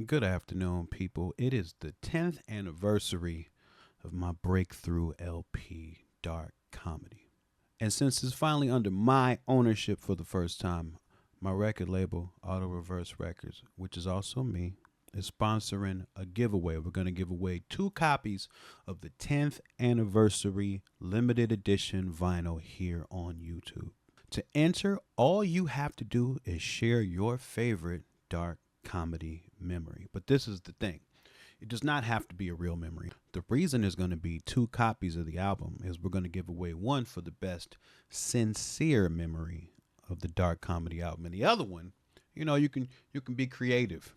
Good afternoon, people. It is the 10th anniversary of my breakthrough LP, Dark Comedy. And since it's finally under my ownership for the first time, my record label, Auto Reverse Records, which is also me, is sponsoring a giveaway. We're going to give away 2 copies of the 10th anniversary limited edition vinyl here on YouTube. To enter, all you have to do is share your favorite dark comedy memory. But this is the thing. It does not have to be a real memory. The reason there's going to be 2 copies of the album is we're going to give away one for the best sincere memory of the dark comedy album. And the other one, you can be creative.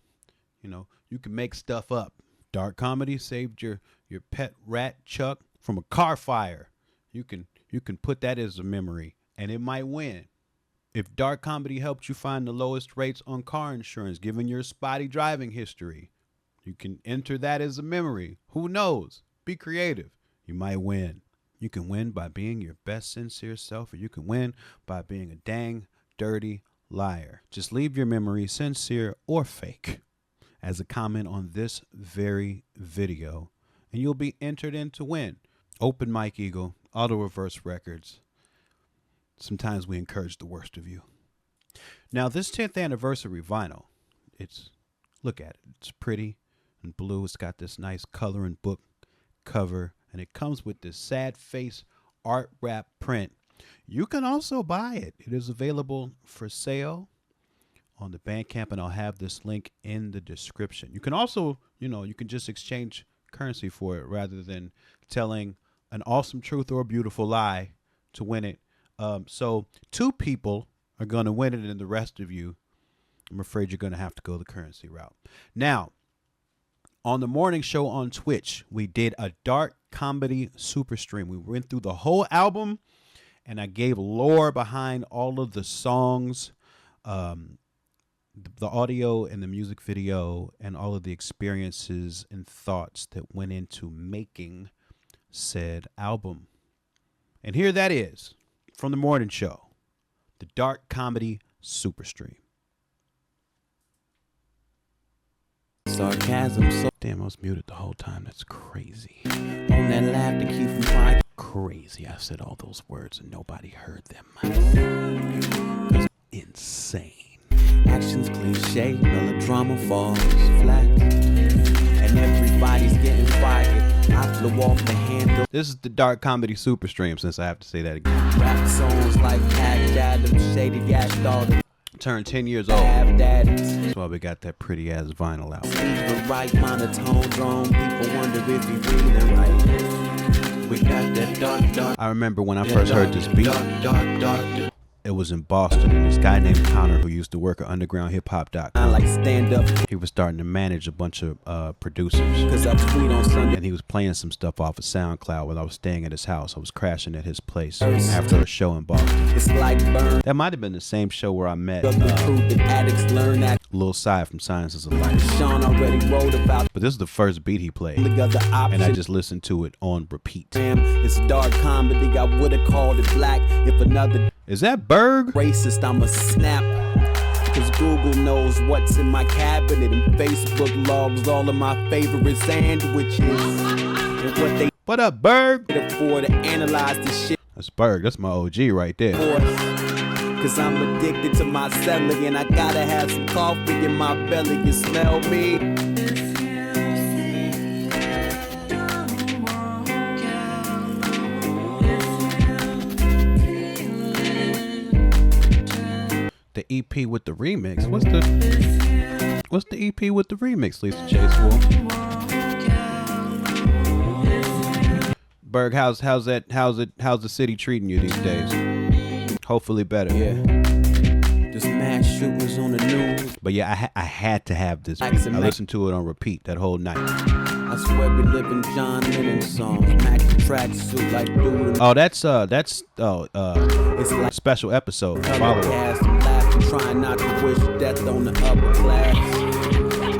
You can make stuff up. Dark Comedy saved your pet rat Chuck from a car fire. You can put that as a memory and it might win. If Dark Comedy helped you find the lowest rates on car insurance, given your spotty driving history, you can enter that as a memory. Who knows? Be creative. You might win. You can win by being your best sincere self, or you can win by being a dang dirty liar. Just leave your memory, sincere or fake, as a comment on this very video, and you'll be entered in to win. Open Mike Eagle, Auto Reverse Records. Sometimes we encourage the worst of you. Now, this 10th anniversary vinyl, look at it. It's pretty and blue. It's got this nice coloring book cover, and it comes with this sad face art wrap print. You can also buy it. It is available for sale on the Bandcamp, and I'll have this link in the description. You can also, you can just exchange currency for it rather than telling an awesome truth or a beautiful lie to win it. So 2 people are going to win it, and the rest of you, I'm afraid you're going to have to go the currency route. Now, on the morning show on Twitch, we did a dark comedy super stream. We went through the whole album, and I gave lore behind all of the songs, the audio and the music video, and all of the experiences and thoughts that went into making said album. And here that is. From the morning show, the Dark Comedy Super Stream. Sarcasm, so damn, I was muted the whole time. That's crazy. on that laugh to keep from crying. Crazy. I said all those words and nobody heard them. Insane. Actions cliche, melodrama falls flat, and everybody's getting fired. I flew off the handle. This is the Dark Comedy Super Stream, since I have to say that again. Rap songs like Patch Adams, Shady Ass Daughter. Turned 10 years old. Have daddies. That's why we got that pretty ass vinyl out. The right monotone drum. People wonder if he reading right. We got that dark. I remember when I first heard this beat. Dark. It was in Boston, and this guy named Connor, who used to work at undergroundhiphop.com, I like stand up. he was starting to manage a bunch of producers. Cause I tweet on Sunday. And he was playing some stuff off of SoundCloud while I was staying at his house. I was crashing at his place after a show in Boston. It's like burn. That might have been the same show where I met The truth that addicts learn that. Lil Cy from Sciences of Life. Sean already wrote about But this is the first beat he played, the other option. and I just listened to it on repeat. Damn, it's dark comedy. I would've called it black if another Is that Berg? racist. I'ma snap. Cause Google knows what's in my cabinet, and Facebook logs all of my favorite sandwiches and what they What up, Berg? can afford to analyze this shit That's Berg. That's my OG right there. for. Cause I'm addicted to my celly, and I gotta have some coffee in my belly. You smell me? The EP with the remix. What's the EP with the remix, Lisa Chase Wolf? Berg, how's the city treating you these days? Hopefully better. Yeah. Just mass shooters on the news. But yeah, I had to have this beat. I listened to it on repeat that whole night. I swear we live in John Lennon songs. Match the tracksuit like dude. Oh, that's It's like special episode. color Follow it. cast and laughing, trying not to wish death on the upper class.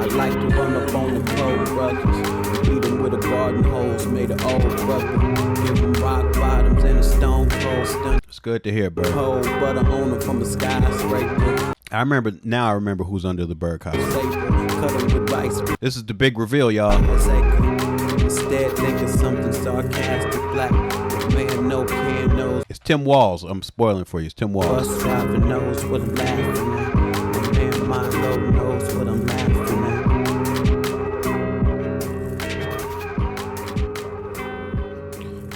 I'd like to run up on the cold brothers and beat them with a garden hose made of old rubber. Give them rock bottoms and a stone cold stun. It's good to hear, Berg. Cold butter on them from a skyscraper. I remember who's under the Berg house. Safer. cut 'em with rice. This is the big reveal, y'all. Instead, thinking something sarcastic, black man, no can knows. It's Tim Walls. I'm spoiling for you. It's Tim Walls. Bus driver knows what I'm laughing at. My man Milo knows what I'm laughing at.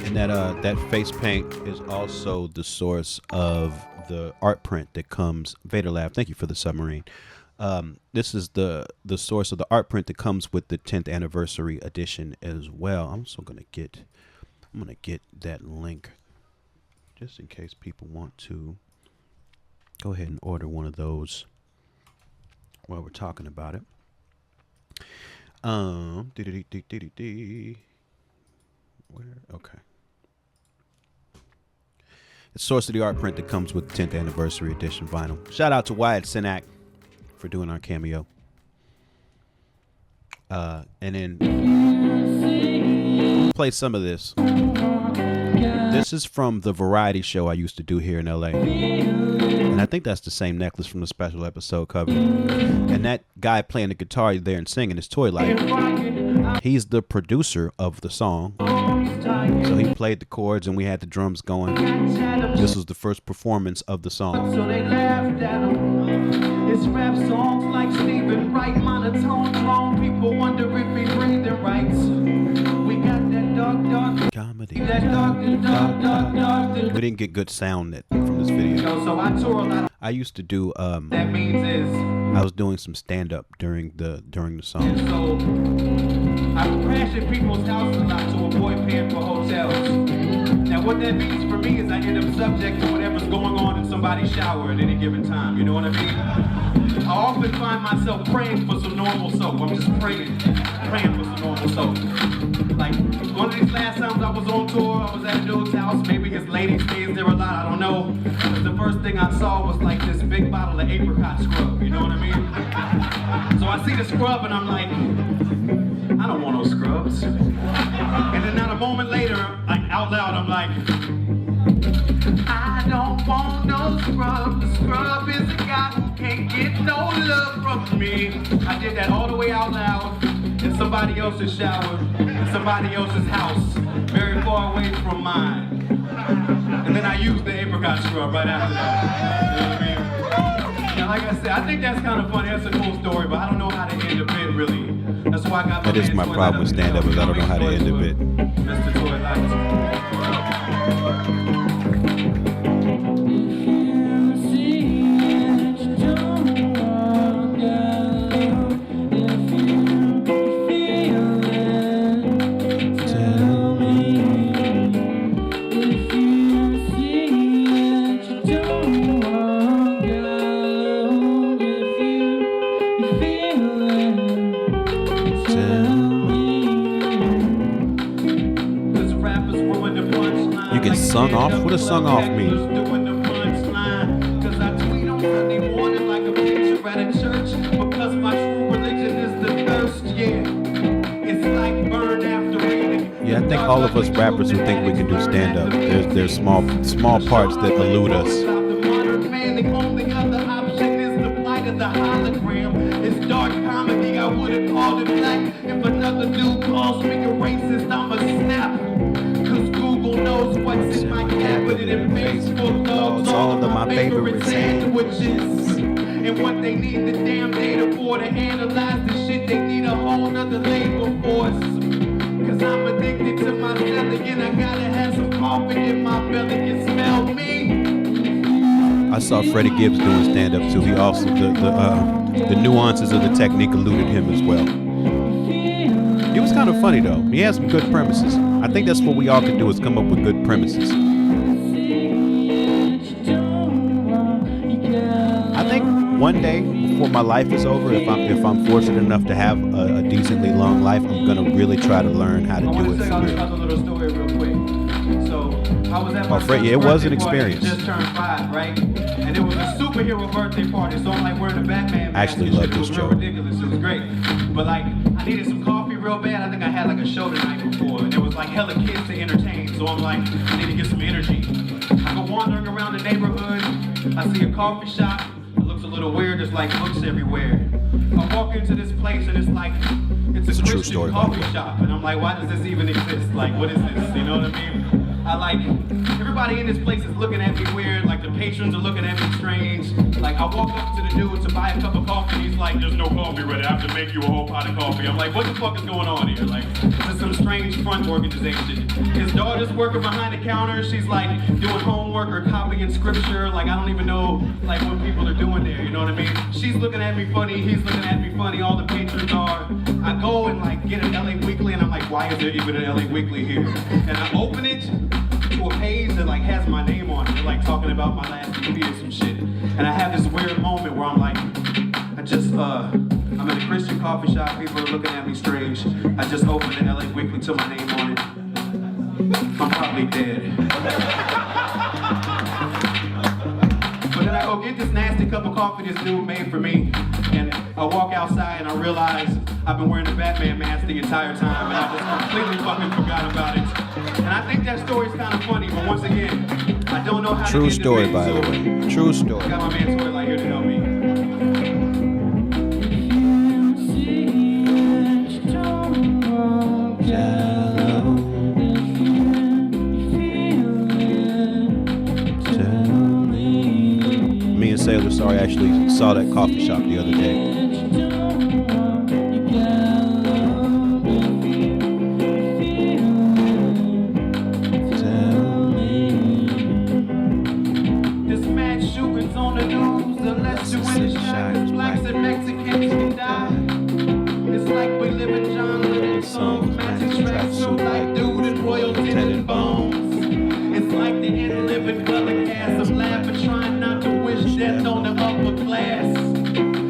And that face paint is also the source of the art print that comes. Vader Lab, thank you for the submarine. This is the source of the art print that comes with the 10th anniversary edition as well. I'm also gonna get that link just in case people want to go ahead and order one of those while we're talking about it. Where? Okay. It's source of the art print that comes with the 10th anniversary edition vinyl. Shout out to Wyatt Cenac for doing our cameo. And then play some of this. This is from the variety show I used to do here in LA. And I think that's the same necklace from the special episode cover. And that guy playing the guitar there and singing is Toy Light. He's the producer of the song. So he played the chords and we had the drums going. This was the first performance of the song. So they laughed at him. It's rap songs like Stephen Wright, monotone tone. People wonder if he breathing right. We got that dark Comedy. that dark. We didn't get good sound from this video. So I tour a lot. I used to do That means is I was doing some stand up during the song. so I crash at people's houses a lot to avoid paying for hotels. Now what that means for me is I end up subject to whatever's going on in somebody's shower at any given time. You know what I mean? I often find myself praying for some normal soap. I'm just praying for some normal soap. Like one of these last times I was on tour, I was at a dude's house. Maybe his lady stays there a lot, I don't know. But the first thing I saw was like this big bottle of apricot scrub. You know what I mean? So I see the scrub and I'm like, I don't want no scrubs. And then not a moment later, like out loud, I'm like, I don't want no scrub. The scrub is a guy who can't get no love from me. I did that all the way out loud in somebody else's shower, in somebody else's house, very far away from mine. And then I used the apricot scrub right after that. You know what I mean? Now, like I said, I think that's kind of funny. That's a cool story, but I don't know how to end a bit really. That's why I got That is my problem with stand up is I don't know how to end a bit. Mr. Toy Lights. You get sung off? What does sung off mean? Cause I tweet on Sunday morning like a preacher at a church. Because my true religion is the thirst, yeah. It's like burn after reading. Yeah, I think all of us rappers who think we can do stand up, there's small parts that elude us. The modern man, the only other option is the plight of the hologram. It's dark comedy, I would've called it black. If another dude calls me a racist, I'ma snap. Cause Google knows what's in my cabinet and Facebook loves all of my favorite sandwiches. And what they need the damn data for to analyze the shit, they need a whole nother labor force. Cause I'm addicted to my celly and I gotta have some coffee in my belly. You smell me? I saw Freddie Gibbs doing stand up too. He also the nuances of the technique eluded him as well. He was kind of funny though. He had some good premises. I think that's what we all can do is come up with good premises. I think one day before my life is over, if I'm fortunate enough to have a decently long life, I'm gonna really try to learn how to do it for real. Another little story real quick. So I was at my Fred, yeah, it was an experience. Just turned 5, right? And it was a superhero birthday party, so I'm like wearing a Batman mask. I actually and love shit. this It was real joke. ridiculous. It was great. But like, I needed some coffee real bad. I think I had like a show the night before, and there was like hella kids to entertain. So I'm like, I need to get some energy. I go wandering around the neighborhood. I see a coffee shop. It looks a little weird. There's like books everywhere. I walk into this place and it's like, it's a true Christian story, coffee shop. And I'm like, why does this even exist? Like, what is this? You know what I mean? I like, everybody in this place is looking at me weird. Like, the patrons are looking at me strange. Like, I walk up to the dude to buy a cup of coffee. He's like, there's no coffee ready. I have to make you a whole pot of coffee. I'm like, what the fuck is going on here? Like, this is some strange front organization. His daughter's working behind the counter. She's like doing homework or copying scripture. Like, I don't even know like what people are doing there. You know what I mean? She's looking at me funny. He's looking at me funny. All the patrons are. I go and like get an LA Weekly and I'm like, why is there even an LA Weekly here? And I open it to a page that like has my name on it. They're like talking about my last movie or some shit. And I have this weird moment where I'm like, I'm at a Christian coffee shop, people are looking at me strange. I just opened the LA Weekly to my name on it. I'm probably dead. But then I go get this nasty cup of coffee this dude made for me. And I walk outside and I realize I've been wearing a Batman mask the entire time and I just completely fucking forgot about it. And I think that story's kind of funny, but once again, I don't know how to True end story, the by the video, way. True I story. got my man Toy Light here to help me. Me and Sailor Sorry actually saw that coffee shop the other day. This mass shootings on the news, the less you in the shot, blacks and Mexicans can die. It's like we live in John Lennon songs, matching tracks, so like dude and Royal Tenenbaums. It's like the end living color cast. I'm laughing, trying not to wish death on the upper class.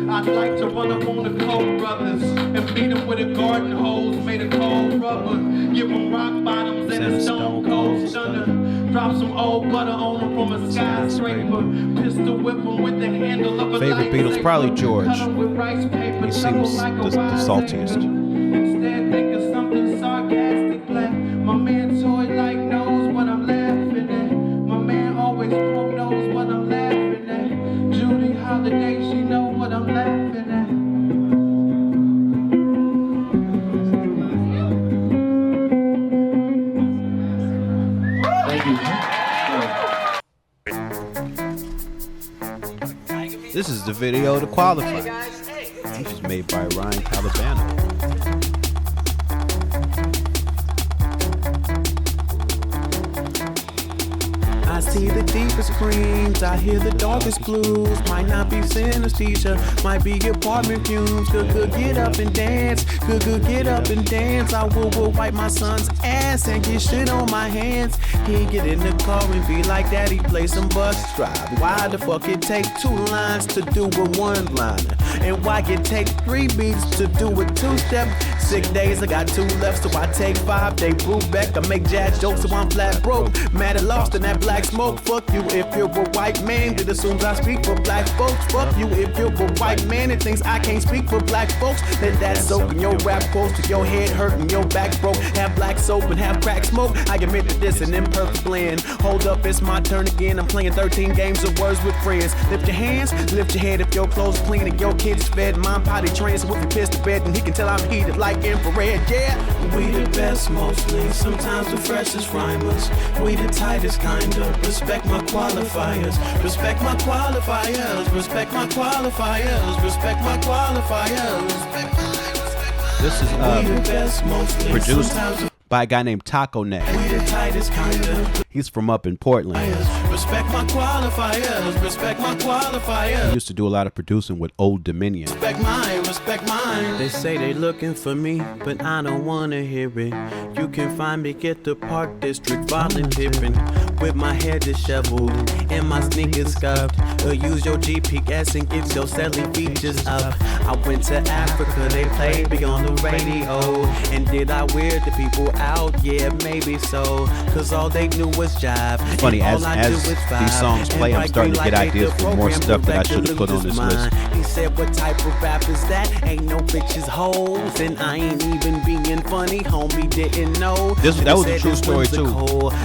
I'd like to run up on the Cold Brothers and beat them with a garden hose made of cold rubber. Give them rock bottoms and a stone cold stunner. Drop some old butter on them from a skyscraper. Pistol whip them with the handle of a Favorite Beatles, probably George. Cut 'em with rice paper, He seems like a the saltiest. Instead, think of something sarcastic like my man Toy Light knows what I'm laughing at. My man always pro knows what I'm laughing at. Judy Holiday, she know what I'm laughing at. This is the video to qualify. This is made by Ryan Calabano. I see the deepest screams, I hear the darkest blues. Might not be synesthesia, might be apartment fumes. Good, get up and dance. Good, get up and dance. I will wipe my son's ass and get shit on my hands. He get in the car and be like, Daddy, play some bus drive. Why the fuck it take 2 lines to do a 1-liner? And why it take 3 beats to do a 2-step? 6 days, I got 2 left, so I take 5. They brew back, I make jazz jokes, so I'm flat broke. Mad and lost in that black smoke. Fuck you if you're a white man that assumes I speak for black folks. Fuck you if you're a white man that thinks I can't speak for black folks. Let that soak in your rap quotes to your head hurt and your back broke. Have black soap and have crack smoke. I admit that this an imperfect blend. Hold up, it's my turn again. I'm playing 13 games of words with friends. Lift your hands, lift your head if your clothes clean and your kids fed. Mine potty trained, so if you piss to bed, then he can tell I'm heated like infrared. Yeah, we the best mostly. Sometimes the freshest rhymers. We the tightest kind of. Respect my qualifiers. Respect my qualifiers. Respect my qualifiers. Respect my qualifiers. This is We the best mostly. produced Sometimes by a guy named Taco we Neck. the tightest kind of. He's from up in Portland. Respect my qualifiers. Respect my He qualifiers. used to do a lot of producing with Old Dominion. Respect mine, respect mine. They say they looking for me, but I don't wanna hear it. You can find me at the Park District volunteering with my hair disheveled and my sneakers scuffed. Or use your GPS and get your selling features up. I went to Africa, they played me on the radio. And did I weird the people out? Yeah, maybe so. Cause all they knew was jive. Funny, And as all I do is these vibe. songs play, And I'm starting to like get we ideas like for more the stuff that I program, should have put on this mine. list. He said, what type of rap is that? Ain't no bitches hoes, and I ain't even being funny. Homie didn't know. That was a true story too.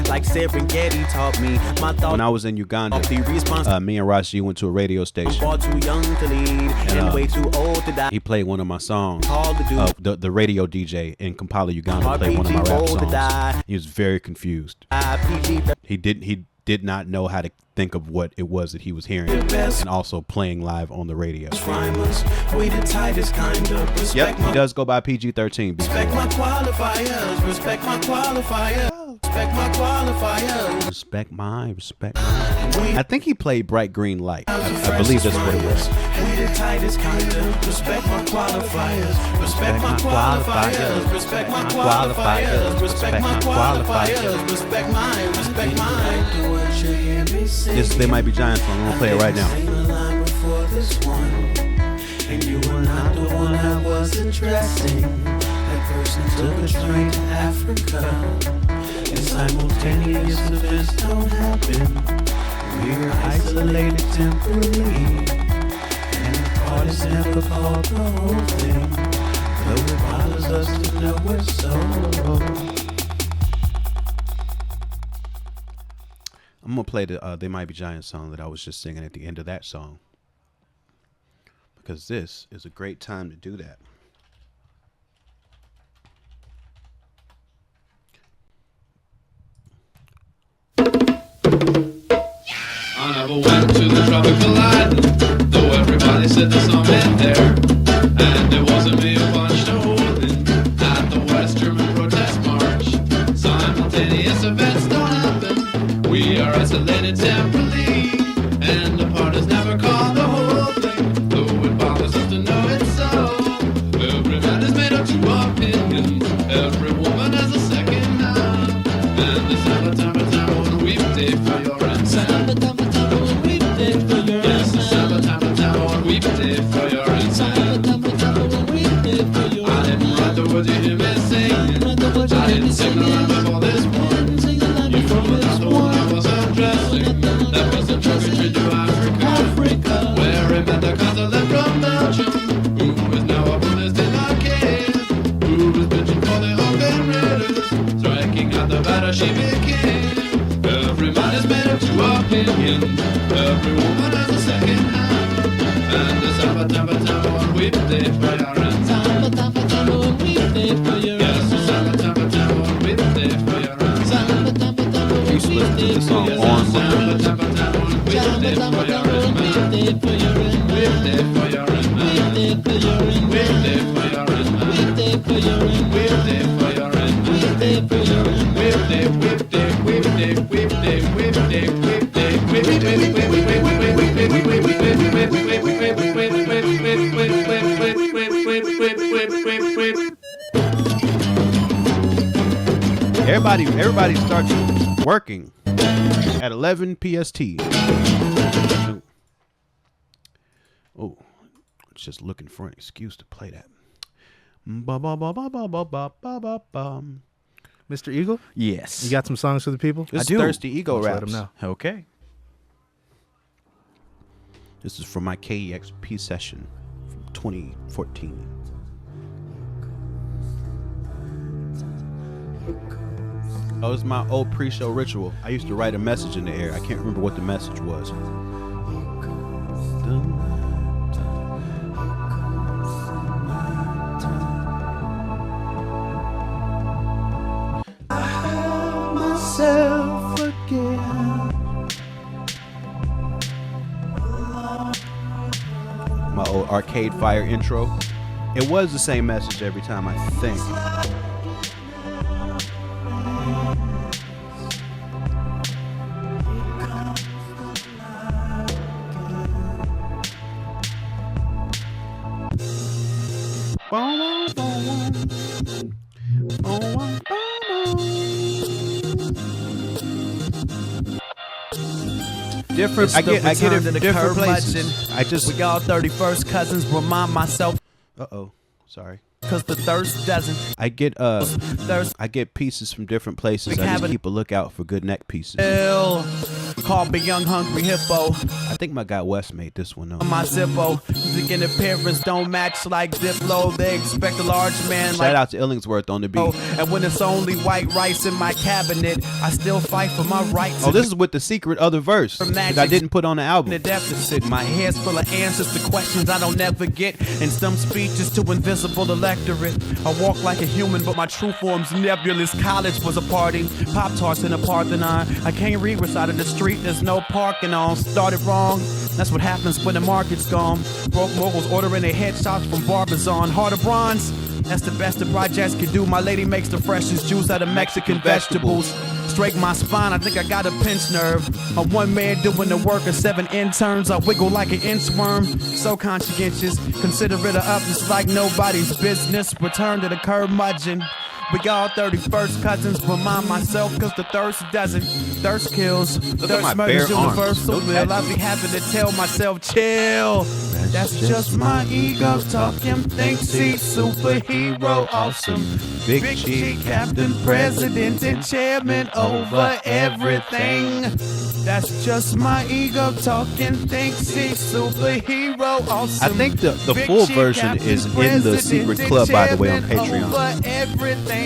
Like Serengeti taught me. My thought when I was in Uganda, me and Rashi went to a radio station. Far too young to lead and way too old to die. He played one of my songs. The the radio DJ in Kampala, Uganda, played one of my rap songs. He was very confused. He did not know how to think of what it was that he was hearing, and also playing live on the radio. Yep, he does go by PG-13. Respect my qualifiers. Respect my qualifiers. Respect my qualifiers. Respect my. I think he played Bright Green Light. I believe that's what it was. We the tightest kind of. Respect my qualifiers. Respect my qualifiers. Respect my qualifiers. Respect my qualifiers. Respect mine. Respect mine. This They Might Be Giants song. I'm gonna play it right now. And you were not the one I was addressing. That person took a train to Africa. And simultaneous events don't happen. We're isolated temporarily. And the part is never called the whole thing. Though it bothers us to know we're so. I'm gonna play the They Might Be Giants song that I was just singing at the end of that song, because this is a great time to do that. I never went to the tropical island, though everybody said there's some in there. And it wasn't me who punched a hole in at the West German protest march. Simultaneous events don't happen. We are isolated temporarily, and the part is never called the whole thing, though it bothers us to know it's so. Every man is made of two opinions, every woman has a second hand, and the summertime on a weekday for your intent. Yes, the summertime on a weekday for your intent. I didn't write the words you hear me singing, I didn't sing the line before this one. You were not the one I was addressing, that was the tributary to Africa, where he met the consulate from Belgium, who is now a Buddhist in arcade, who was bitching for the open raiders, striking out the batter she became. Every man is made of two opinions, every woman has a second hand, and the summertime on weekday for your intent. Yes, the summertime on weekday for your intent. You used to listen to this song on Everybody starts working at 11 PST. Oh, just looking for an excuse to play that. Mr. Eagle? Yes. You got some songs for the people? This I is do. Thirsty Ego Let's let Raps. 'em know. Okay. This is from my KEXP session from 2014. Oh, it's my old pre-show ritual. I used to write a message in the air. I can't remember what the message was. Myself again. My old Arcade Fire intro. It was the same message every time, I think. Different. I get it from different places. I just we all 31st cousins. Remind myself. Sorry. cause the thirst doesn't. I get pieces from different places. I just keep a lookout for good neck pieces. Call me Young Hungry Hippo. I think my guy Wes made this one up. My Zippo, music and appearance don't match like Diplo. They expect a large man Shout out to Illingsworth on the beat. And when it's only white rice in my cabinet, I still fight for my rights. Oh, this is with the secret other verse that I didn't put on the album. The deficit, my head's full of answers to questions I don't ever get, and some speeches to invisible electorate. I walk like a human, but my true form's nebulous. College was a party, Pop-Tarts in a Parthenon. I can't read what's out of the street, there's no parking on. Started wrong, that's what happens when the market's gone. Broke moguls ordering their headshots from Barbizon. Heart of bronze, that's the best the projects can do. My lady makes the freshest juice out of Mexican vegetables. Straight my spine, I think I got a pinch nerve. I'm one man doing the work of 7 interns. I wiggle like an inchworm, so conscientious. Consider it a up, it's like nobody's business. Return to the curmudgeon. We all 31st cousins, remind myself cause the thirst doesn't. Thirst kills, thirst murders universal will. I be having to tell myself chill. That's just my ego talking. Thinks he's superhero awesome. Big cheek, captain, president, and chairman over everything. That's just my ego talking. Thinks he's superhero awesome. I think the full version is in the secret club, by the way, on Patreon. Over everything.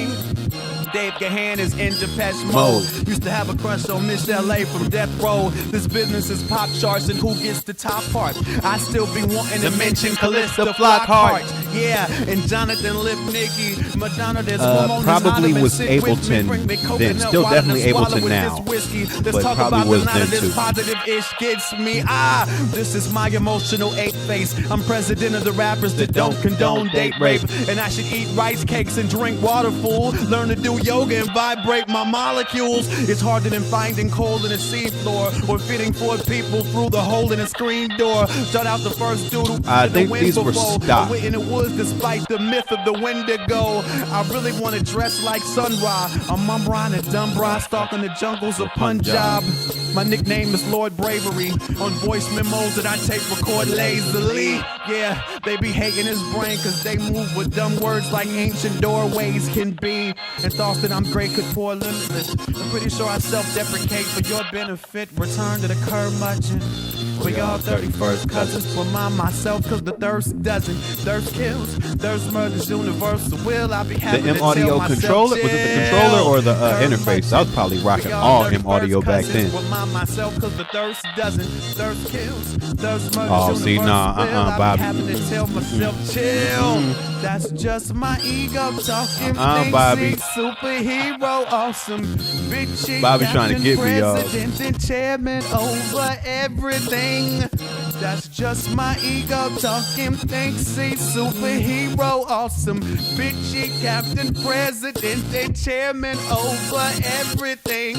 Dave Gahan is in Depeche Mode. Used to have a crush on Miss L.A. from Death Row. This business is pop charts and who gets the top part. I still be wanting to mention Callista Flockhart. Yeah, and Jonathan Lipnicki. Madonna, there's probably was Ableton then. Still definitely Ableton now. But probably was then too. Positive-ish gets me. This is my emotional ape face. I'm president of the rappers that don't condone date rape. And I should eat rice cakes and drink water, fool. Learn to do yoga and vibrate my molecules. It's harder than finding coal in a seafloor or fitting 4 people through the hole in a screen door. Shut out the first dude who I think these were stopped. In the woods despite the myth of the Wendigo. I really want to dress like Sun Ra. I'm Mumra and Dumbra, stalking the jungles of Punjab. My nickname is Lord Bravery. On voice memos that I tape record lazily. Yeah, they be hating his brain cause they move with dumb words like ancient doorways can be. And thoughts that I'm great could pour limitless. I'm pretty sure I self-deprecate for your benefit. Return to the curmudgeon. We all 31st cousins. Remind myself cause the thirst doesn't. Thirst kills, thirst murders universal. Will I be happy the M audio controller? Was it the controller or the interface? I was probably rocking all M audio back then. Remind myself cause the thirst doesn't. Thirst kills, thirst murders oh, see, nah, Bobby. Having to tell myself chill. That's just my ego talking. Bobby. Superhero awesome. Big chick, Bobby's trying to get me, y'all. President and chairman over everything. That's just my ego talking. Thinks he's superhero awesome. Big chick, captain, president, and chairman over everything.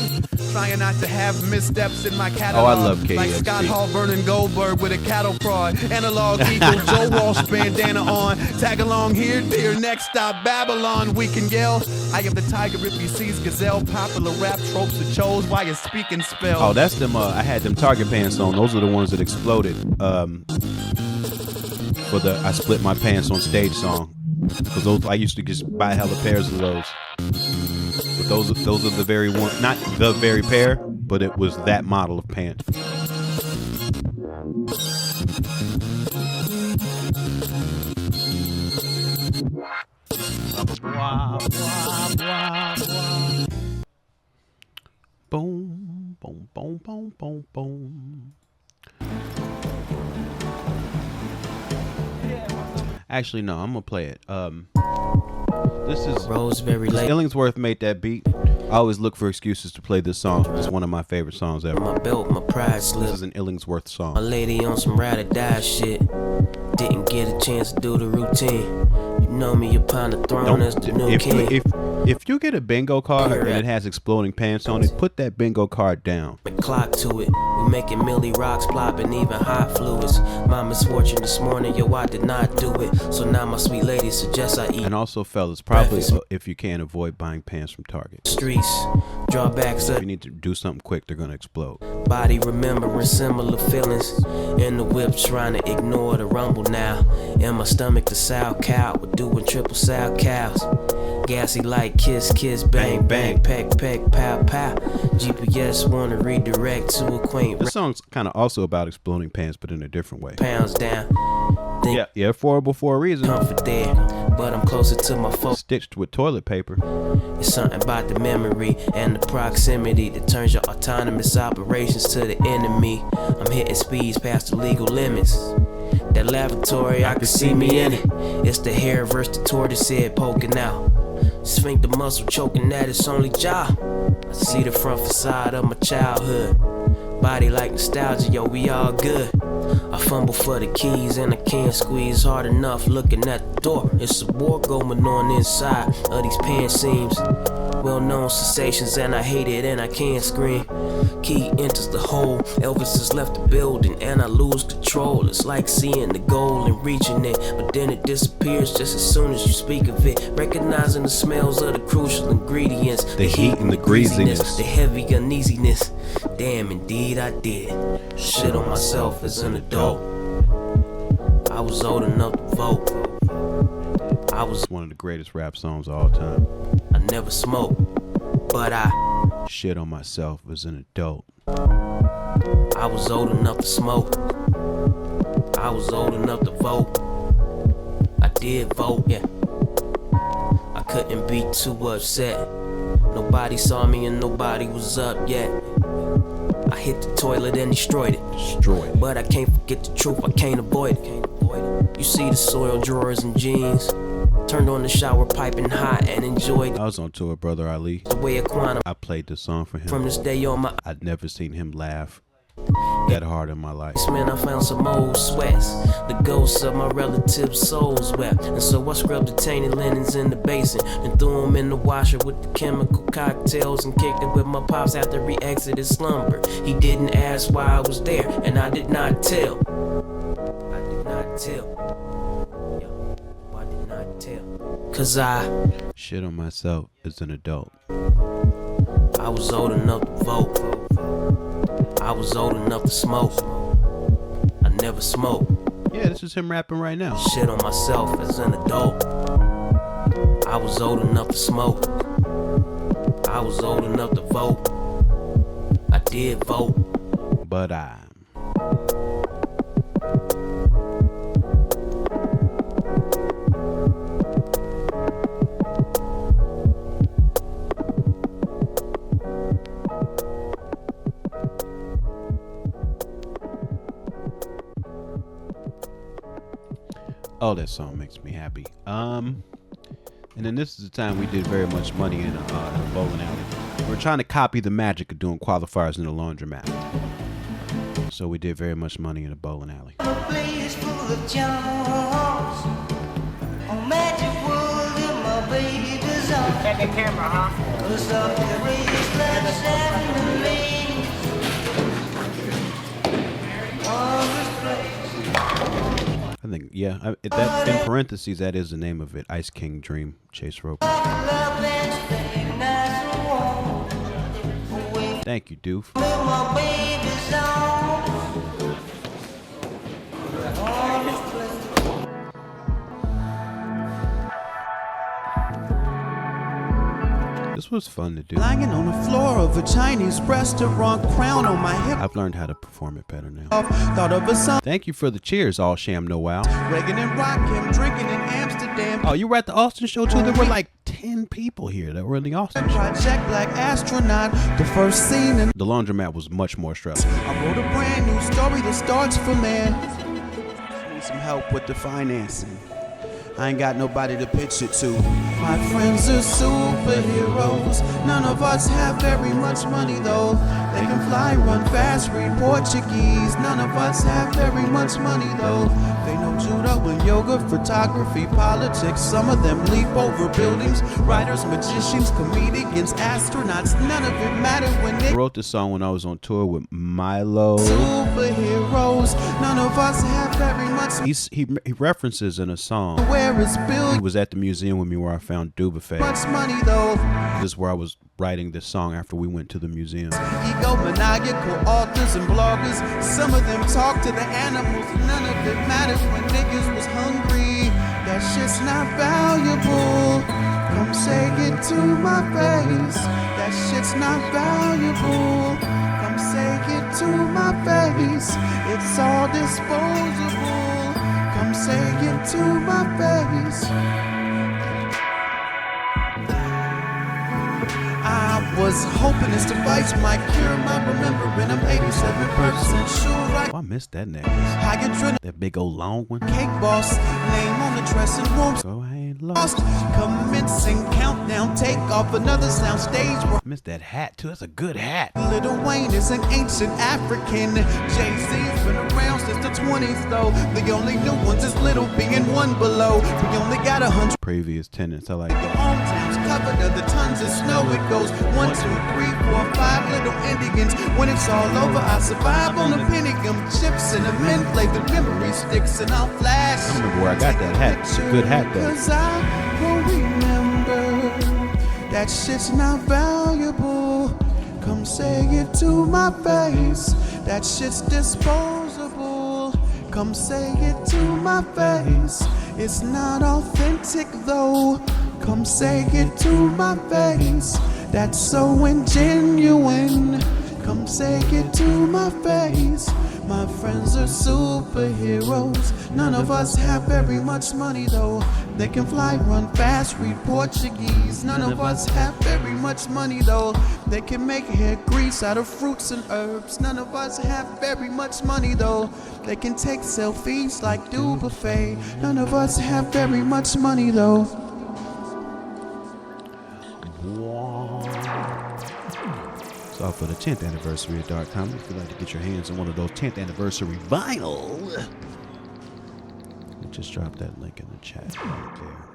Trying not to have missteps in my catalog. Oh, I love KXP. Like Scott Hall, Vernon Goldberg with a cattle prod. Analog eagle, Joe Walsh bandana on. Tag along here, dear. Next stop, Babylon. We can yell. I am the tiger if he sees gazelle. Popular rap tropes that chose while you're speaking spell. Oh, that's them. I had them Target pants on. Those are the ones that exploded. For the I split my pants on stage song. Because those I used to just buy hella pairs of those. But those are the very one, not the very pair, but it was that model of pant. Boom, boom, boom, boom, boom, boom. Actually, no, I'm gonna play it. This is Roseberry Lake. Illingsworth made that beat. I always look for excuses to play this song. It's one of my favorite songs ever. My belt, my pride slip. This is an Illingsworth song. My lady on some ride or die shit. Didn't get a chance to do the routine. You know me upon the throne as the new king. If you get a bingo card and it has exploding pants on it, put that bingo card down. Clock to it. We making Millie rocks plopping, even hot fluids. My misfortune this morning, yo, I did not do it. So now my sweet lady suggests I eat. And also, fellas, probably if you can't avoid buying pants from Target. Streets, drawbacks If up. you need to do something quick, they're gonna explode. Body remembering similar feelings. In the whip trying to ignore the rumble now. In my stomach the sow cow. We're doing triple sow cows. Gassy like kiss, kiss, bang, bang, peck, peck, pow, pow. GPS wanna redirect to a quaint This song's kind of also about exploding pants, but in a different way. pounds down. Think Yeah, affordable for a reason. comfort there, but I'm closer to my focus. Stitched with toilet paper. It's something about the memory and the proximity that turns your autonomous operations to the enemy. I'm hitting speeds past the legal limits. That lavatory, I can see me in it. It's the hair versus the tortoise head poking out. Sphincter muscle choking at its only jaw. I see the front facade of my childhood. Body like nostalgia, yo, we all good. I fumble for the keys and I can't squeeze hard enough looking at the door. It's a war going on inside of these pants seams. Well-known sensations and I hate it and I can't scream. Key enters the hole, Elvis has left the building and I lose control. It's like seeing the goal and reaching it, but then it disappears just as soon as you speak of it. Recognizing the smells of the crucial ingredients. The heat and the greasiness. The heavy uneasiness. Damn, indeed I did. Shit on myself as an adult. I was old enough to vote. I was One of the greatest rap songs of all time. I never smoked, but I Shit on myself as an adult. was old enough to smoke. I was old enough to vote. I did vote, yeah. I couldn't be too upset. Nobody saw me and nobody was up yet. I hit the toilet and destroyed it. Destroyed. But I can't forget the truth, I can't avoid it. You see the soiled drawers and jeans. Turned on the shower piping hot and enjoyed I was on tour with Brother Ali. the way of quantum. I played this song for From him. this day on my I'd never seen him laugh that hard in my life. man, I found some old sweats. The ghosts of my relatives' souls wept. And so I scrubbed the tainted linens in the basin and threw them in the washer with the chemical cocktails and kicked it with my pops after he exited slumber. He didn't ask why I was there, and I did not tell. I did not tell. Yo, I did not tell. Cause I Shit on myself as an adult. was old enough to vote. I was old enough to smoke. I never smoked. Yeah, this is him rapping right now. Shit on myself as an adult. I was old enough to smoke. I was old enough to vote. I did vote. But I. Oh, that song makes me happy. And then this is the time we did very much money in a bowling alley. We're trying to copy the magic of doing qualifiers in a laundromat. So we did very much money in a bowling alley. Place full of charms. On magic world in my baby's arms. Check the camera, huh? The soft rays like seven lanes. Wondrous place. I think, yeah, that in parentheses, that is the name of it. Ice King Dream, Chase Rope. Love and stay nice and warm. Away Thank you, Doof. from my baby's arms. Wondrous place. This was fun to do. Lying on the floor of a Chinese restaurant, crown on my hip. I've learned how to perform it better now. Thought of a song. Thank you for the cheers, All Sham No Wow. Reagan and Rockin', drinking in Amsterdam. Oh, you were at the Austin show too? There were like 10 people here that were in the Austin show. Project Black Astronaut, the first scene, and The laundromat was much more stressful. I wrote a brand new story that starts for man. Need some help with the financing. I ain't got nobody to pitch it to. My friends are superheroes. None of us have very much money though. They can fly, run fast, read Portuguese. None of us have very much money though. They know judo and yoga, photography, politics. Some of them leap over buildings. Writers, magicians, comedians, astronauts. None of it mattered when I they wrote this song when I was on tour with Milo. superheroes. None of us have very much He references in a song. where it's He built. was at the museum with me where I found Dubuffet. Much money though. This is where I was writing this song after we went to the museum. Egomaniacal authors and bloggers. Some of them talk to the animals. None of it matters when niggas was hungry. That shit's not valuable. Come say it to my face. That shit's not valuable. Come say it to my face. It's all disposable. Come say it to my face. I was hoping this device might cure my remembering. I'm 87% sure I Oh, I missed that necklace. adrenaline. That big old long one. Cake boss, name on the dressing room. Go ahead, lost. Commencing countdown, take off another sound stage. I missed that hat too. That's a good hat. Lil Wayne is an ancient African. Jay-Z's been around since the 20s though. The only new ones is Little B and One Below. We only got 100. Previous tenants. I like Your that. hometowns covered under tons of snow. It goes 1, 2, 3, 4, 5 little Indians. When it's all over, I survive on a penny gum chips and a mint flavored memory sticks, and I'll flash. I remember where I got that hat. It's a good hat though. Cause I will remember that shit's not valuable. Come say it to my face. That shit's disposable. Come say it to my face. It's not authentic though. Come say it to my face. That's so ingenuine. Come say it to my face. My friends are superheroes. None of us have very much money though. They can fly, run fast, read Portuguese. None of us have very much money though. They can make hair grease out of fruits and herbs. None of us have very much money though. They can take selfies like Du Buffet. None of us have very much money though. So for the 10th anniversary of Dark Comedy, if you'd like to get your hands on one of those 10th anniversary vinyl, just drop that link in the chat right there.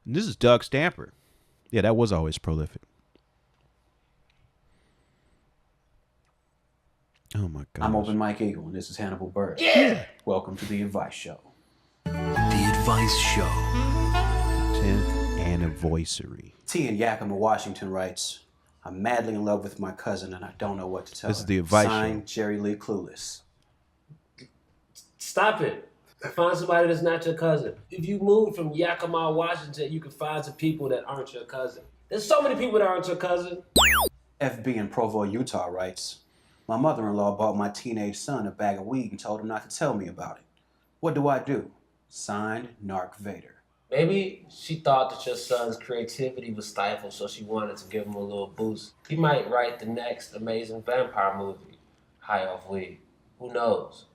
And this is Doug Stamper. Yeah, that was always prolific. Oh my God. I'm Open Mike Eagle, and this is Hannibal Buress. Yeah! Welcome to The Advice Show. The Advice Show. 10th anniversary. T in Yakima, Washington writes, I'm madly in love with my cousin, and I don't know what to tell This her. is The Advice Signed, Jerry Lee Clueless. Stop it. Find somebody that's not your cousin. If you move from Yakima, Washington, you can find some people that aren't your cousin. There's so many people that aren't your cousin. FB in Provo, Utah writes, my mother-in-law bought my teenage son a bag of weed and told him not to tell me about it. What do I do? Signed, Narc Vader. Maybe she thought that your son's creativity was stifled, so she wanted to give him a little boost. He might write the next amazing vampire movie, high off weed. Who knows?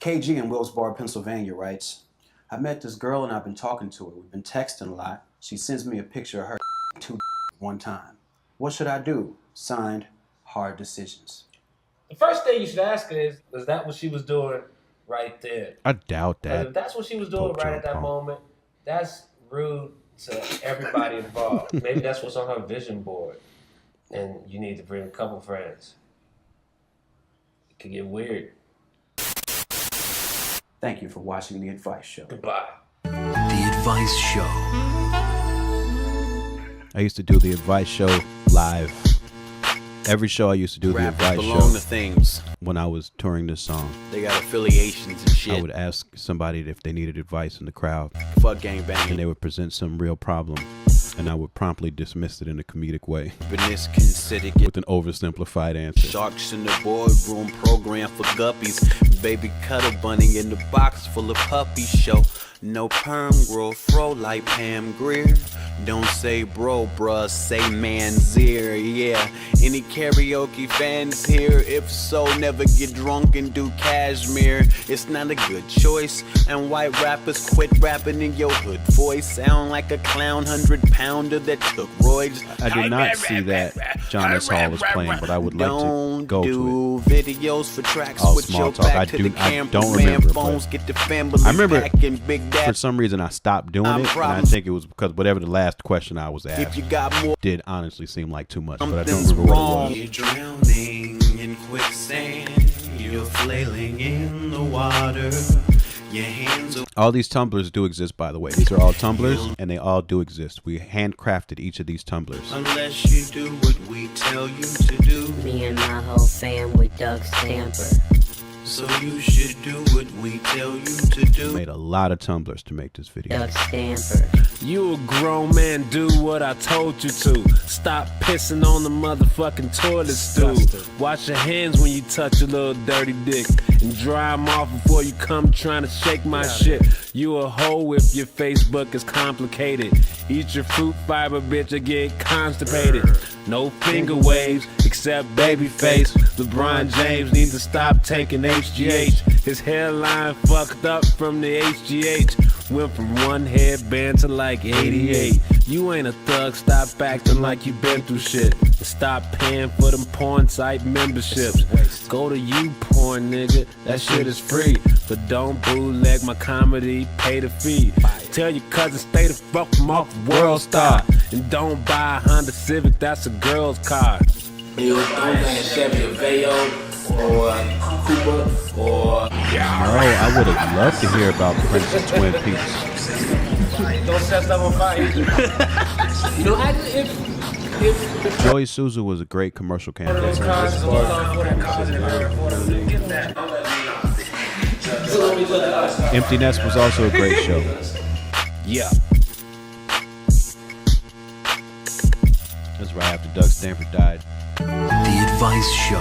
KG in Willsboro, Pennsylvania writes, I met this girl and I've been talking to her. We've been texting a lot. She sends me a picture of her two one time. What should I do? Signed, Hard Decisions. The first thing you should ask her is that what she was doing right there? I doubt 'Cause that. if that's what she was doing Pope right at that John Paul. moment, that's rude to everybody involved. Maybe that's what's on her vision board, and you need to bring a couple friends. It could get weird. Thank you for watching The Advice Show. Goodbye. The Advice Show. I used to do The Advice Show live. Every show I used to do The Rappers Advice belong Show to things. when I was touring this song. They got affiliations and shit. I would ask somebody if they needed advice in the crowd, Fuck gangbanging. and they would present some real problem, and I would promptly dismiss it in a comedic way Business considered get with an oversimplified answer. sharks in the boardroom program for guppies. Baby cuddle bunny in the box full of puppies. Show no perm, grow fro like Pam Grier. Don't say bro, bruh, say man's-ear. Yeah, any karaoke fans here? If so, never get drunk and do cashmere. It's not a good choice. And white rappers quit rapping in your hood voice. Sound like a clown 100-pounder that took roids. I did not see that John S. Hall was playing, but I would like to go to it. Don't do videos for tracks All with small your talk. back I to do- the I camera. don't Man, remember, phones but get the family I remember back and Big For Dad. some reason, I stopped doing it, and I problems. think it was because whatever the last question I was If asked you got more, did honestly seem like too much, but I don't something's remember wrong. what it You're was. drowning in quicksand. You're flailing in the water. Your hands are All these tumblers do exist, by the way. These are all tumblers, and they all do exist. We handcrafted each of these tumblers. unless you do what we tell you to do. Me and my whole fam with Doug Stamper. So you should do what we tell you to do. Made a lot of tumblers to make this video. Doug Stamper. You a grown man, do what I told you to. Stop pissing on the motherfucking toilet stool. Wash your hands when you touch a little dirty dick. And dry them off before you come trying to shake my shit. You a hoe if your Facebook is complicated. Eat your fruit fiber, bitch, or get constipated. No finger waves, except baby face. LeBron James needs to stop taking HGH. His hairline fucked up from the HGH. Went from one headband to like 88. You ain't a thug, stop acting like you been through shit. Stop paying for them porn site memberships. Go to YouPorn, nigga, that shit is free. But don't bootleg my comedy, pay the fee. Tell your cousin stay the fuck from off World Star. And don't buy a Honda Civic, that's a girl's car. You don't got a Chevy Aveo or a Cooper or... No, I would have loved to hear about Prince's Twin Peaks. Don't set stuff on fire. You know, if Joey Souza was a great commercial candidate. Empty Nest was also a great show. Yeah. That's right after Doug Stanford died. The Advice Show.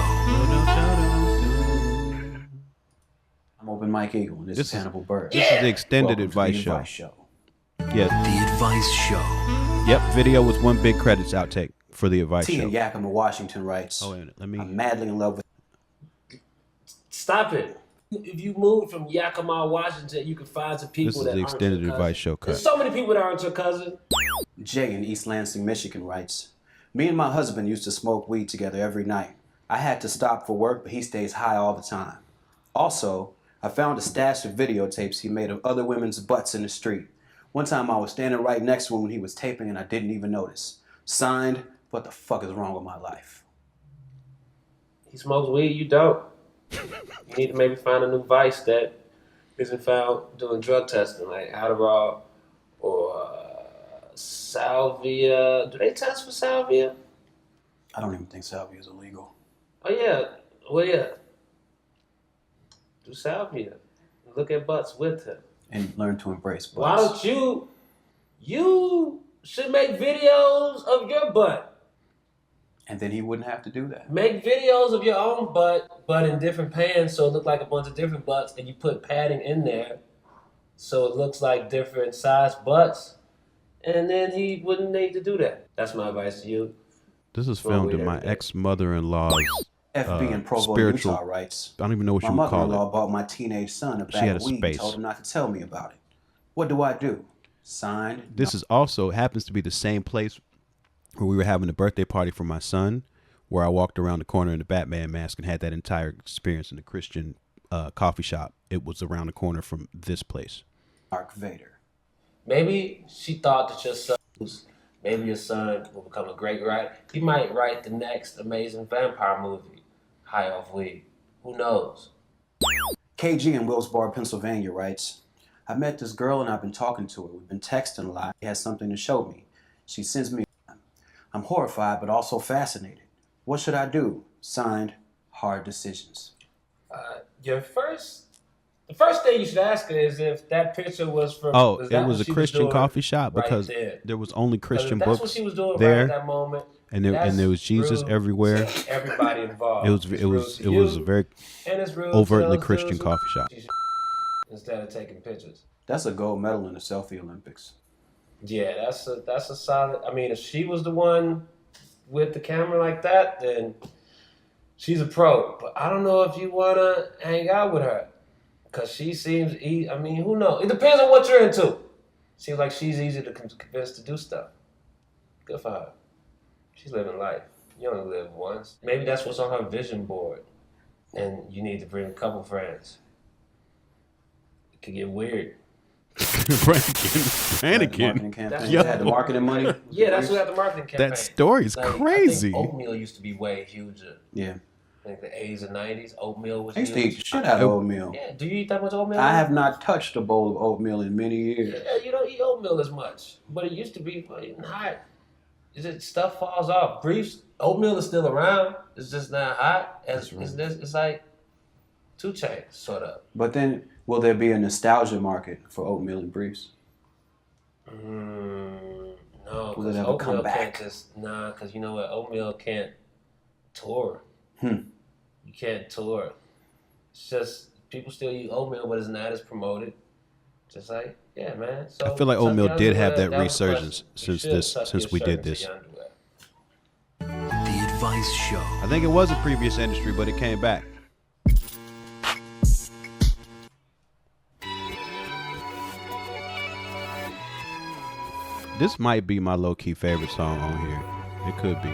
I'm Open Mike Eagle, and this is Hannibal Burr. This is the extended Welcome to Advice the Show. Advice Show. Yeah. The Advice Show. Yep. Video with one big credits outtake for the Advice T Show. in Yakima, Washington writes, Oh, wait a minute. Let me. I'm madly in love with... Stop it. If you move from Yakima, Washington, you can find some people This is that the aren't extended your Advice cousin. Show cut. There's so many people that aren't your cousin. Jay in East Lansing, Michigan writes, me and my husband used to smoke weed together every night. I had to stop for work, but he stays high all the time. Also, I found a stash of videotapes he made of other women's butts in the street. One time I was standing right next to him when he was taping and I didn't even notice. Signed, what the fuck is wrong with my life? He smokes weed, you don't. You need to maybe find a new vice that isn't found doing drug testing, like Adderall or salvia. Do they test for salvia? I don't even think salvia is illegal. Oh yeah, well yeah. Do salvia. Look at butts with him. And learn to embrace butts. Why don't you should make videos of your butt. And then he wouldn't have to do that. Make videos of your own butt, but in different pans so it look like a bunch of different butts, and you put padding in there so it looks like different sized butts. And then he wouldn't need to do that. That's my advice to you. This is Smoke filmed weed in my every day. ex-mother-in-law's FB in Provo, spiritual. Utah writes, I don't even know what my you would call mother-in-law it. bought my teenage son a She bag had of a weed space. and told him not to tell me about it. What do I do? Signed. This is also happens to be the same place where we were having a birthday party for my son, where I walked around the corner in the Batman mask and had that entire experience in the Christian coffee shop. It was around the corner from this place. Dark Vader. Maybe she thought that maybe your son will become a great writer. He might write the next amazing vampire movie, high off weed. Who knows? KG in Willsboro, Pennsylvania writes, I met this girl and I've been talking to her. We've been texting a lot. She has something to show me. She sends me. I'm horrified but also fascinated. What should I do? Signed, Hard Decisions. The first thing you should ask her is if that picture was from. Oh, that it was what a she Christian doing coffee shop right because there? there was only 'Cause Christian if that's books what she was doing there, right at that moment, and there was Jesus rude everywhere. to everybody involved. It was It's rude to a you, very and it's rude to overtly those Christian dudes who- coffee shop. Instead of taking pictures. That's a gold medal in the selfie Olympics. Yeah, that's a solid. I mean, if she was the one with the camera like that, then she's a pro. But I don't know if you wanna hang out with her, cause she seems. I mean, who knows? It depends on what you're into. Seems like she's easy to convince to do stuff. Good for her. She's living life. You only live once. Maybe that's what's on her vision board, and you need to bring a couple friends. It could get weird. Anakin. Marketing campaign. Yo. They had the marketing money. Yeah, that's who had the marketing campaign. That story is Like, crazy. I think oatmeal used to be way huger. Yeah. like the 80s and 90s. Oatmeal was I used to huge. eat the shit out of oatmeal. Yeah, do you eat that much oatmeal? I have not touched a bowl of oatmeal in many years. Yeah, you don't eat oatmeal as much, but it used to be fucking hot. Stuff falls off. Briefs, oatmeal is still around. It's just not hot. It's like 2 Chainz, sort of. But then, will there be a nostalgia market for oatmeal and briefs? No, Will it because ever come oatmeal back? can't because you know what? Oatmeal can't tour. You can't tour. It's just, people still eat oatmeal, but it's not as promoted. Just like, yeah, man. So I feel like oatmeal did have that resurgence was since we did this. The Advice Show. I think it was a previous industry, but it came back. This might be my low-key favorite song on here. It could be.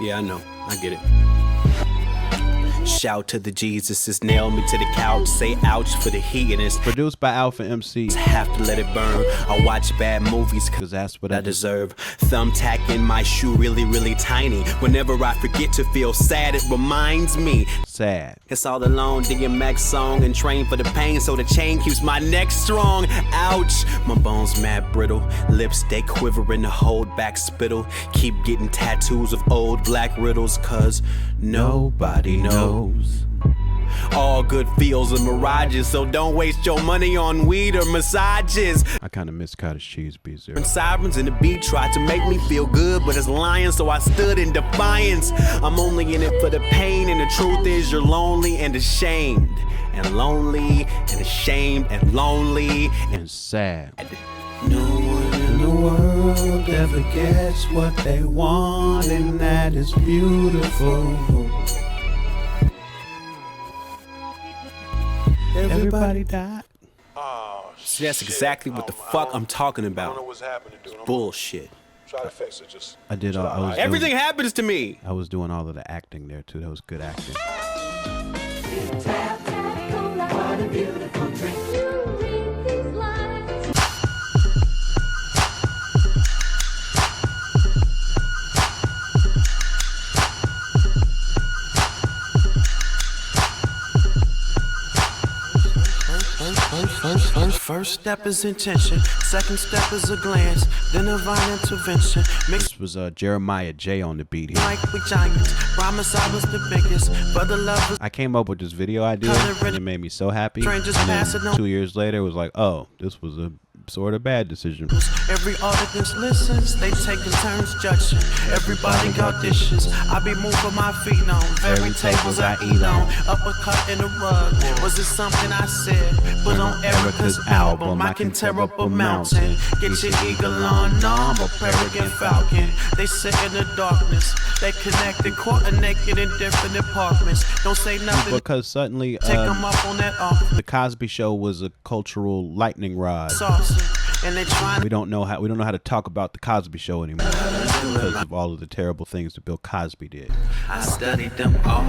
Yeah, I know. I get it. Shout to the Jesuses, nail me to the couch, say ouch for the heat, and it's produced by Alpha MC. Have to let it burn. I watch bad movies cause that's what I deserve. Thumbtack in my shoe, really, really tiny. Whenever I forget to feel sad, it reminds me. Sad. It's all alone, DMX song and train for the pain, so the chain keeps my neck strong. Ouch, my bones mad brittle, lips they quivering to hold back spittle. Keep getting tattoos of old black riddles, cause nobody knows. All good feels and mirages, so don't waste your money on weed or massages. I kinda miss cottage cheese B0. Sirens and the beat tried to make me feel good, but it's lying, so I stood in defiance. I'm only in it for the pain, and the truth is you're lonely and ashamed. And lonely and ashamed and lonely and sad. No one in the world ever gets what they want, and that is beautiful. Everybody died. See, that's exactly what the fuck I'm talking about. I don't know what's happening, dude. Bullshit. Try to fix it. Just I did everything happens to me. I was doing all of the acting there too. That was good acting. What a beautiful drink. First step is intention, second step is a glance, then divine intervention. This was Jeremiah J on the beat here. Like we giants, promise I was the biggest, but the love was. I came up with this video idea and it made me so happy. And then 2 years later, it was like, oh, this was a sort of bad decision. Every audience listens, they taking turns judging. Everybody got dishes, I be moving my feet on. Very tables I eat on, uppercut in the rug. Was it something I said? But on Erica's album, I can tear up a mountain. Get your eagle on, normal peregrine falcon. They sit in the darkness, they connected, coordinated in different apartments. Don't say nothing. Because suddenly, take them up on that offer. The Cosby Show was a cultural lightning rod. And they trying. We don't know how to talk about the Cosby Show anymore because of all of the terrible things that Bill Cosby did. I studied them all.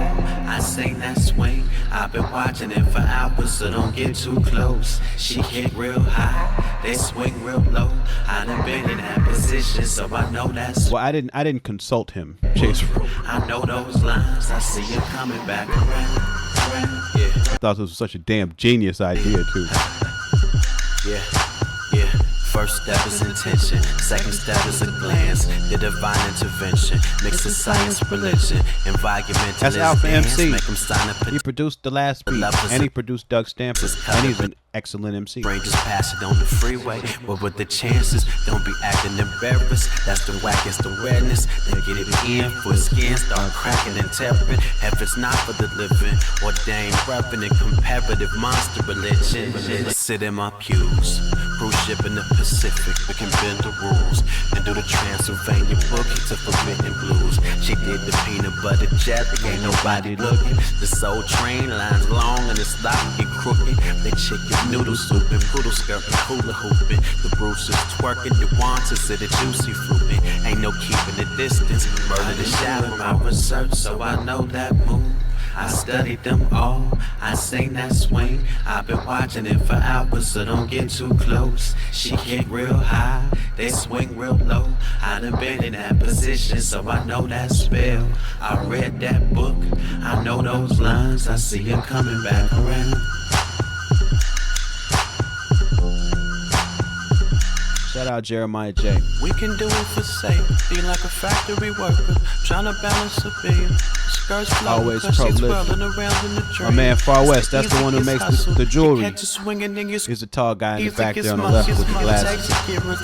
I sing that swing. I've been watching it for hours, so don't get too close. She hit real high, they swing real low. I done been in that position, so I know that's. Well, I didn't consult him, Chase. I know those lines. I see him coming back around. Yeah. I thought this was such a damn genius idea too. Yeah. First step is intention, second step is a glance, the divine intervention, mix of science, religion, environmentalist. That's Alpha MC. Make him sign up. He produced the last beat, and he produced Doug Stanford, and he's an excellent MC. Brain just pass it on the freeway, but with the chances, don't be acting embarrassed. That's the wackest awareness. They get it in for skin, start cracking and tearing. If it's not for the living, ordained rapping and comparative monster religion. Sit in my pews, cruise ship in the Pacific. We can bend the rules and do the Transylvania boogie to forbidden blues. She did the peanut butter jelly, ain't nobody looking. The soul train lines long and the stop get crooked. They chicken noodle soup and poodle skirt and hula hooping. The Bruce is twerking, the wanted to the juicy fruiting. Ain't no keeping the distance. Murder the shower, my research, so I know that move. I studied them all, I sing that swing. I've been watching it for hours, so don't get too close. She kick real high, they swing real low. I done been in that position, so I know that spell. I read that book, I know those lines. I see you coming back around. Shout out Jeremiah J. We can do it for safety like a factory worker, trying to balance a bill. Skirts flowing, Always cause she's prolific. whirling around in the My dream. man Far West, It's that's the easy one who as makes hustle. the jewelry. You catch you swinging in your He's a tall guy in the easy back as there on the much left as with the money glasses. takes a year or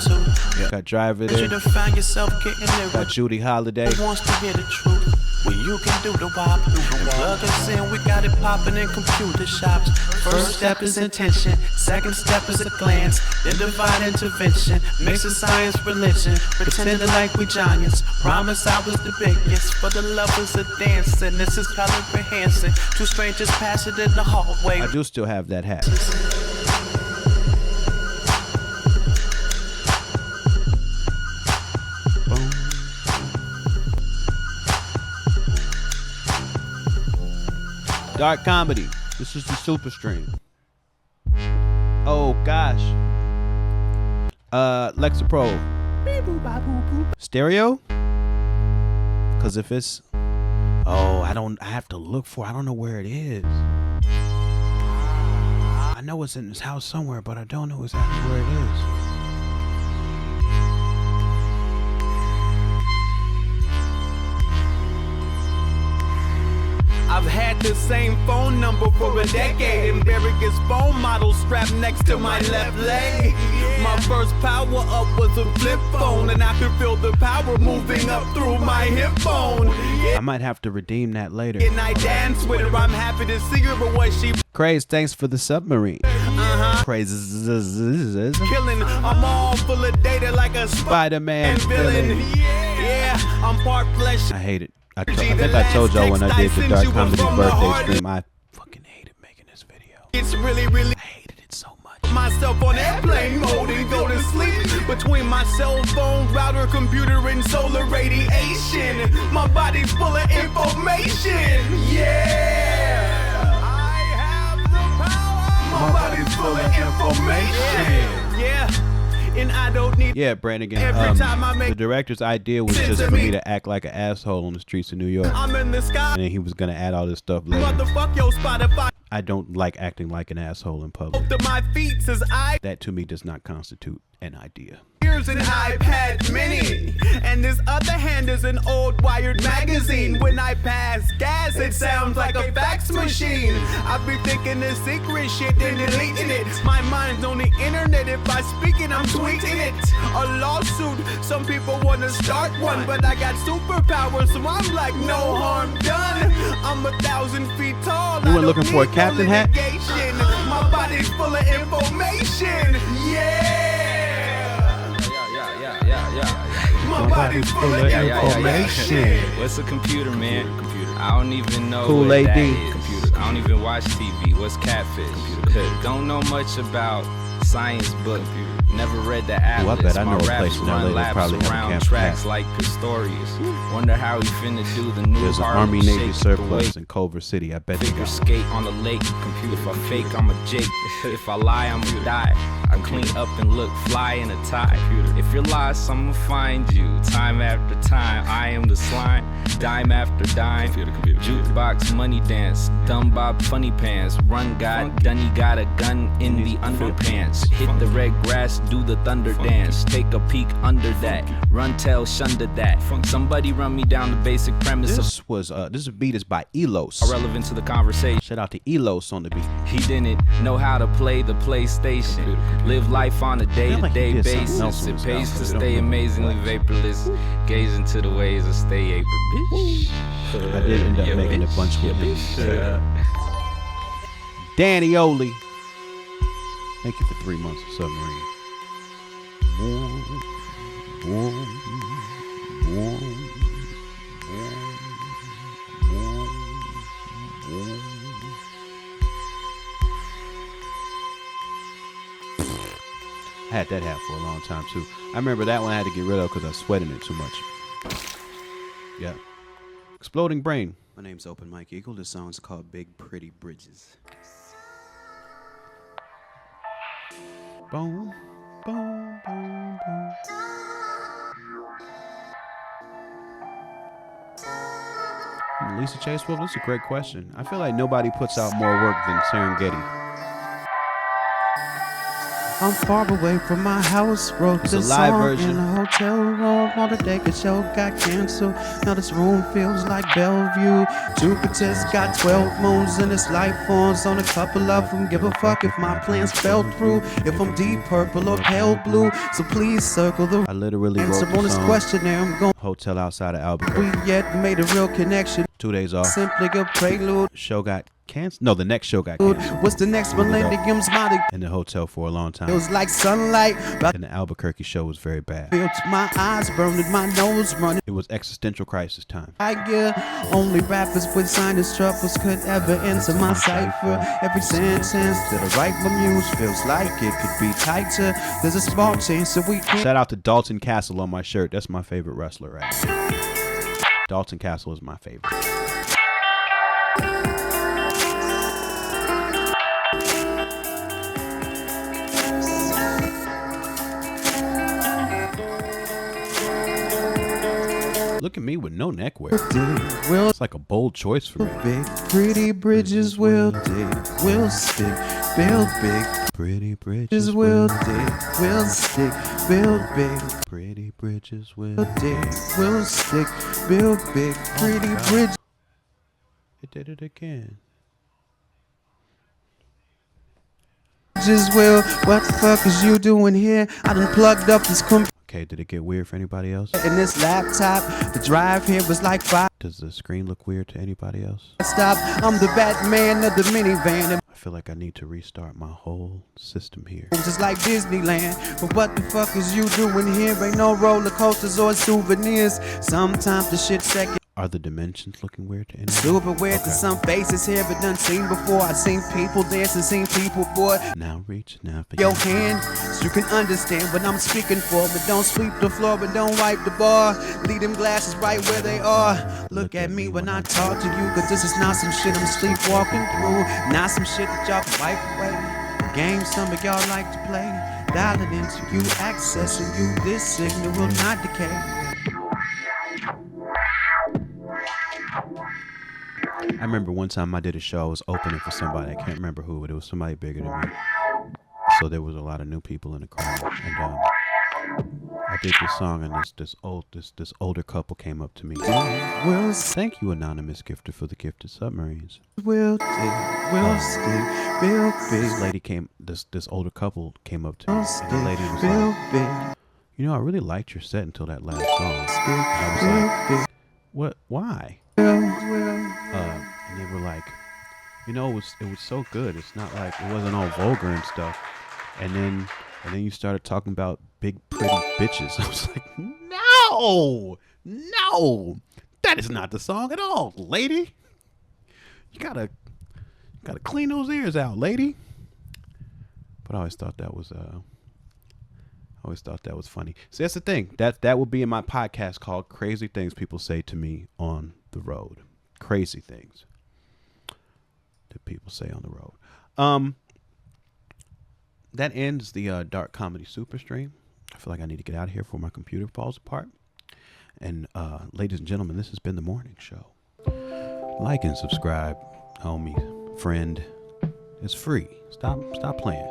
two. Got Driver You there. to find yourself getting there. Got Judy Holiday. Who wants to hear the truth? Well, you can do the wop and plug us in. We got it popping in computer shops. First step is intention, second step is a glance, then divine intervention. Mix of science, religion, pretending like we giants. Promise I was the biggest for the lovers of dancing. This is color enhancing. Two strangers passing in the hallway. I do still have that hat. Boom. Dark comedy. This is the super stream. Oh gosh. Lexapro. Stereo? Cause if it's I have to look for I don't know where it is. I know it's in this house somewhere, but I don't know exactly where it is. I've had the same phone number for a decade, and various phone models strapped next to my left leg. My first power up was a flip phone, and I could feel the power moving up through my hip bone. I might have to redeem that later. And I dance with her, I'm happy to see her, but what she Craze, thanks for the submarine. Craze. killing, I'm all full of data like a Spider-Man villain. villain. Yeah, I'm part flesh. I hate it. I think I told y'all when I did the Dark Comedy birthday stream, I fucking hated making this video. It's really I hated it so much. Myself on airplane mode and go to sleep between my cell phone, router, computer, and solar radiation. My body's full of information. Yeah, I have the power. My body's full of information. Yeah. And I don't need Yeah, Brannigan. Every time I make The director's idea was just for me to act like an asshole on the streets of New York. I'm in the sky. And then he was gonna add all this stuff later. Motherfuck your Spotify. I don't like acting like an asshole in public. To my feet says I That to me does not constitute an idea. Here's an iPad mini, and this other hand is an old Wired magazine. When I pass gas, it sounds like a fax machine. I be thinking the secret shit and deleting it. My mind's on the internet. If I speak it, I'm tweeting it. A lawsuit, some people wanna start one, but I got superpowers, so I'm like no harm done. I'm 1,000 feet tall. You were looking for a captain hat? My body's full of information. Yeah. My body's full of information. What's a computer, man? I don't even know Kool what Aid that D. is. I don't even watch TV. What's catfish? Don't know much about science book. Never read the atlas. I bet I know My a raps place in LA run that laps probably have a around camp tracks hat. like Pistorius. Wonder how he finna do the new There's an Harlem Army Navy Shake surplus the way. in Culver City. I bet you Figure got skate on the lake. If I fake, I'm a Jake. If I lie, I'ma die. I clean up and look fly in a tie. If you're lost, I'ma find you. Time after time, I am the slime. Dime after dime. Jukebox money dance. Dumb Bob funny pants. Run God, Dunny got a gun in the underpants. Hit the red grass, do the thunder dance. Take a peek under that. Run, tell, shunder that. Somebody run me down the basic premise of this beat is by Elos. irrelevant to the conversation. Shout out to Elos on the beat. He didn't know how to play the PlayStation. Live life on a day-to-day did something else basis. on It this pays to album. stay amazingly vaporless. Gaze into the ways of stay April, bitch. I did end up Yeah, making bitch. a bunch Yeah, with him. bitch. Danny Oli. Thank you for 3 months of Submarine. I had that hat for a long time too. I remember that one I had to get rid of because I was sweating it too much. Yeah. Exploding Brain. My name's Open Mike Eagle. This song's called Big Pretty Bridges. Boom, boom, boom, boom. Lisa Chasewell, this is a great question. I feel like nobody puts out more work than Serengeti. I'm far away from my house, wrote It's a this live song version. in a hotel room. All the Decade show got canceled. Now this room feels like Bellevue. Jupiter's got 12 moons in its life forms. On a couple of them, give a fuck if my plans fell through. If I'm deep purple or pale blue, so please circle the I literally wrote answer the on this song. questionnaire. I'm going. Hotel outside of Albuquerque. We yet made a real connection. 2 days off. Simply a prelude. Show got canceled. No, the next show got canceled. What's the next millennium's body? In the hotel for a long time. It was like sunlight. And the Albuquerque show was very bad. Felt my eyes burning, my nose running. It was existential crisis time. I get only rappers with sinus troubles could ever enter my cipher. Every sentence that I write my muse feels like it could be tighter. There's a small chance that we can't. Shout out to Dalton Castle on my shirt. That's my favorite wrestler right now. Dalton Castle is my favorite. Look at me with no neckwear. It's like a bold choice for me. Big pretty bridges will dig, will stick, build big. Pretty bridges will dig, will stick, build big. Pretty bridges will dig, will stick, build big. Pretty bridges. It did it again. Will, what the fuck is you doing here? I done plugged up this computer. Okay, did it get weird for anybody else? In this laptop, the drive here was like 5. Does the screen look weird to anybody else? Stop, I'm the Batman of the minivan. I feel like I need to restart my whole system here. Just like Disneyland, but what the fuck is you doing here? Ain't no roller coasters or souvenirs. Sometimes the shit's second. Are the dimensions looking weird to anybody? Super weird to some faces here, but done seen before. I seen people dancing, seen people bored. Now reach now for your hand, so you can understand what I'm speaking for. But don't sweep the floor, but don't wipe the bar. Leave them glasses right where they are. Look at me when I talk to you, cause this is not some shit I'm sleepwalking through. Not some shit that y'all can wipe away. Game some of y'all like to play. Dial it into you, accessing you. This signal will not decay. I remember one time I did a show. I was opening for somebody. I can't remember who, but it was somebody bigger than me. So there was a lot of new people in the crowd, and I did this song, and this older couple came up to me. Well, thank you, anonymous gifter, for the gift of submarines. Will stick, build big. This lady came. This older couple came up to me, and the lady was like, "You know, I really liked your set until that last song." And I was like, "What? Why?" And they were like, "You know, it was so good. It's not like it wasn't all vulgar and stuff." And then you started talking about big pretty bitches. I was like, no, that is not the song at all, lady. You gotta clean those ears out, lady. But I always thought that was funny. So that's the thing. That would be in my podcast called Crazy Things People Say to Me on the Road. Crazy things that people say on the road. That ends the Dark Comedy Super Stream. I feel like I need to get out of here before my computer falls apart. And ladies and gentlemen, this has been The Morning Show. Like and subscribe, homie, friend. It's free. Stop playing.